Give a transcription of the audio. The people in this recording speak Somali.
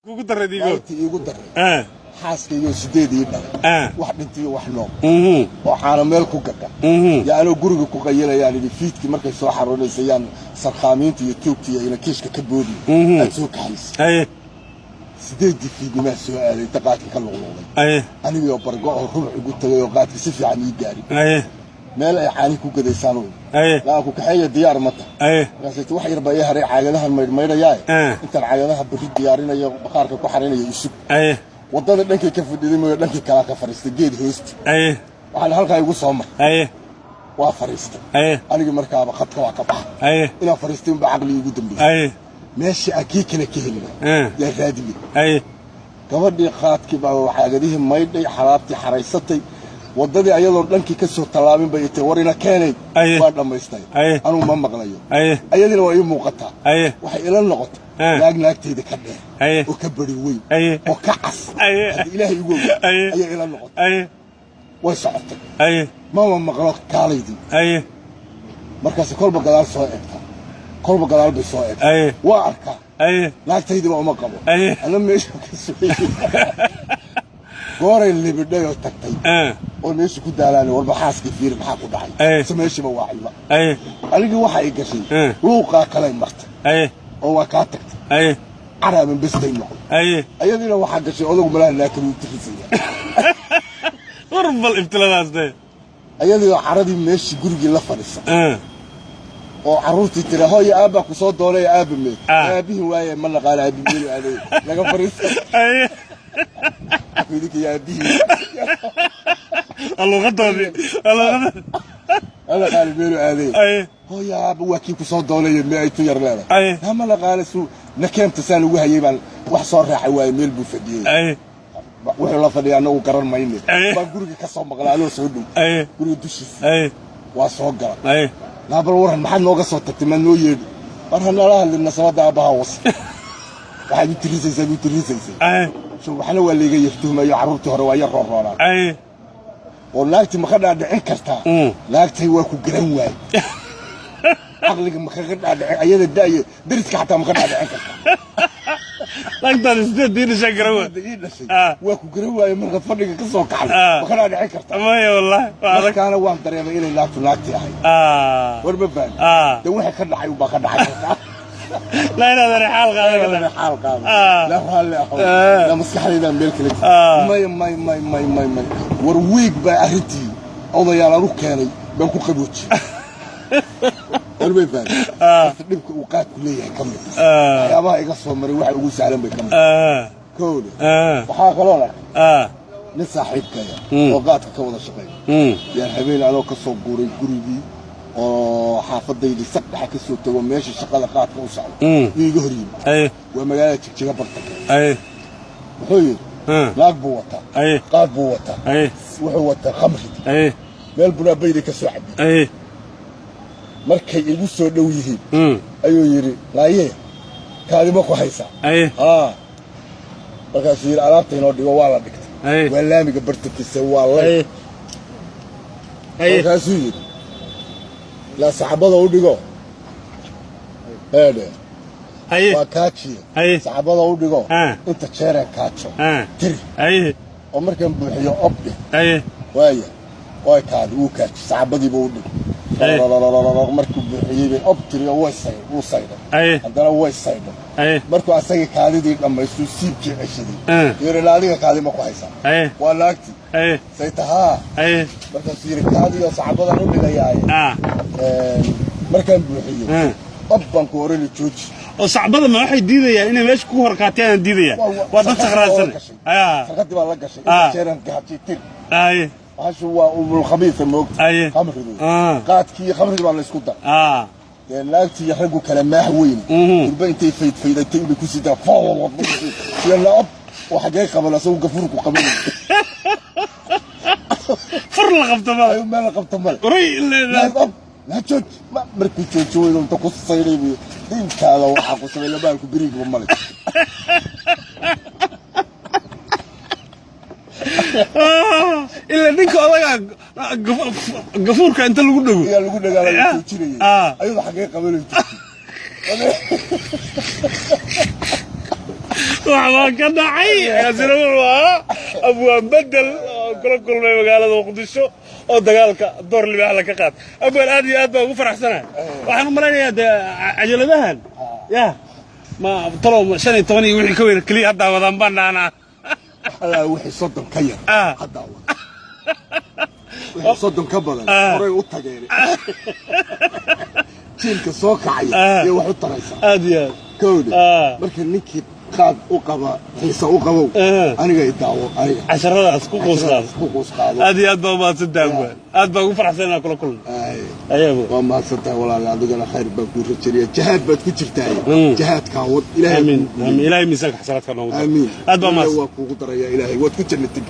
kugu daray diigo igu daray xaaskayga sideedii dhalay wax dhintii wax nool waxaana meel ku gaga yaano guriga ku qayilayaan in fiidki markay soo xaroonaysan sarqaamiinta iyo tuugtiya ina kiishka ka boodi aad soo kaxays sideedii fiidnima soo aaday taqaadka ka luqluqday aniga bargo oo ruux ugu tagay oo qaadka si fiican ii gaari meel ay caani ku gadeysaan laa ku kaxeeya diyaar mata markaas wax yar baa haray caagadahan maydmaydhayaa inta caagadaha bari diyaarinayo baqaarka ku xarinayo isug wadada dhankay ka fadhiday mooy dhankay kala ka fariistay geed hoosti waxaan halka igu soo maray waa fariistay aniga markaaba khadka waa ka baxay ina fariistay baa aqli igu dambeeyay meeshii akii kale ka helay yaa raadiyay gabadhii qaadkii baa waxaagadihi maydhay xalaabtii xaraysatay wadadii ayadoo dhankii ka soo talaabin bay intay warina keenay waa dhamaystay anu ma maqlayo ayadina waa ii muuqataa waxay ila noqotay naagtayda ka dheer oo ka bari weyn oo ka cas ilaahay igu ayay ila noqotay way socotay ma maqlo kaalaydii markaas kolba gadaal soo eegta kolba gadaal bay soo eegtay waa arkaa naagtayda ma qabo ana meesha ka soo gooray libidhay oo tagtay oo meesha ku daalaan warba xaaskii fiir maxaa ku dhacay sameeshiba waa cilma anigii waxa ay gashay luuqa kale martay oo waa ka tagtay caraaban bistay noqday ayadina waxa gashay odagu malaha laakiin uu tirisay warbal ibtiladaasde ayadii caradii meesha gurigii la fadhiisay oo caruurtii tira hooyo aaba ku soo doolay aaba meed aabihi waaye ma naqaan aabihi aaday laga fariistay أكيد يا أبي الله غداري الله غداري أنا قال بينو هذه هو يا أبو وكيل كصاد دولة ما يطير لنا هم لا قال سو نكيم تسان وها يبان وحصار راح يواي ميل بفديه وحلا فدي أنا وكرر ما يني بقولك كصام بقلالو سودو بقولك دوشيس واسوقر لا بالورن محل نوقع صوت تتمنى يد أنا لا للناس هذا أبغى وصل واحد يتريسي شو حنا اللي يفتهم يا عروتي هروايا الروران ولاكتي ما خدنا دعين كرتا لاكتي واكو جران واي عقلك ما خدنا عيال الدايه درسك حتى ما خدنا دعين كرتا لاكتي دير شي جران واكو جران واي من غفرك كسو كحل ما خدنا دعين كرتا ما والله هذاك انا وان دريمه الى لاكتي هاي ورب فان ده وحي خدنا حي وبا خدنا حي لا لا لا حال غير لا حال قام لا حال لا مسخري ذا ملك لك ما ورويق باهتي odayaal aanu keenay baan ku qabooji warbe baan dibka uu qaad ku leeyahay kamid yaabaha iga soo maray waxa ugu saalan bay kamid kool waxa kaloo la nin saaxiibkaya oo qaadka ka wada shaqeeyo yaan habeen anoo ka soo guuray gurigii oo xaafadayda saddex ka soo tago meesha shaqada qaadka u socdo iiga horiyay waa magaalada Jigjiga bartaka wuxuu yiri laag buu wata qaad buu wata wuxuu wata khamri meel bunaabayda ka soo cabay markay igu soo dhow yihiin ayuu yiri laaye kaadimo ku haysa markaas yiri alaabta inoo dhigo waa la dhigtay waa laamiga bartankiisa waa lay markaas yiri لا صعبده ودغو هذا وكاتشي صعبده ودغو انت شيران كاتشو تري ومركن بوخيو اوبدي واي كاد و كاتش صعبدي بو ودغ لا مركن بوخيو اوبتري و سايده هذا هو سايده مركو اسغي كاديدي دمايسو سيبكي عشدي يرلاليga kaadi ma ku haysa walaagti saytaha marka siir kaadi iyo saxaabada u dhigayay markan buuxiyo abban ku orani jooji oo saxaabada ma waxay diidayaan inay meesha ku horqaateen diidayaan waa dad saxraadsan shaqadii baa la gashay sheeran gaabtiir ashu waa ul khabiis moog khamridu qaadkii khamridu baa la isku dar laagti yaxagu kala maax weyn urba intay faydatay inay ku sida fawad yalla ab waxa ay qabala soo gafurku qabala fur la qabto ma ay ma la qabto ma ray la jooj markii joojoodo inta ku sayray dintaada waxa ku sabay labaalku biriga ma malay إلا نيكو أضايا غفور كأنت اللي قلنا يا اللي قلنا قال لي توجيني أيوة حقيقة قبل وحما كان حي يا سلام أبو بدل كل ما مقالة وقدشوا أو دقالك الدور اللي بيحلك قاد أبو الآدي أبو وفرح سنة وحنا مرينا عجلة ذهن يا ما طلعوا شني توني وحي كوير كلي هدا وضم بنا أنا وحي صدم كير هدا وحي صدم كبر هوري وطاقيري جيلك soo kacay ee wax u taraysa aad iyo koodi marka ninkii qaad u qaba xiisa u qabo aniga idaawo aniga casharadaas ku qoosqaado aad iyo aad baa ma saddeeyo aad baa ugu faraxsanaa kula kulma ayaabo waa ma saddeeyo walaal adigana khayr baa ku rajariya jihad baad ku jirtaa jihadka wad ilaahay amiin ilaahay miisaanka xasanaadka noogu amiin aad baa ma waa kugu daraya ilaahay wad ku jannatay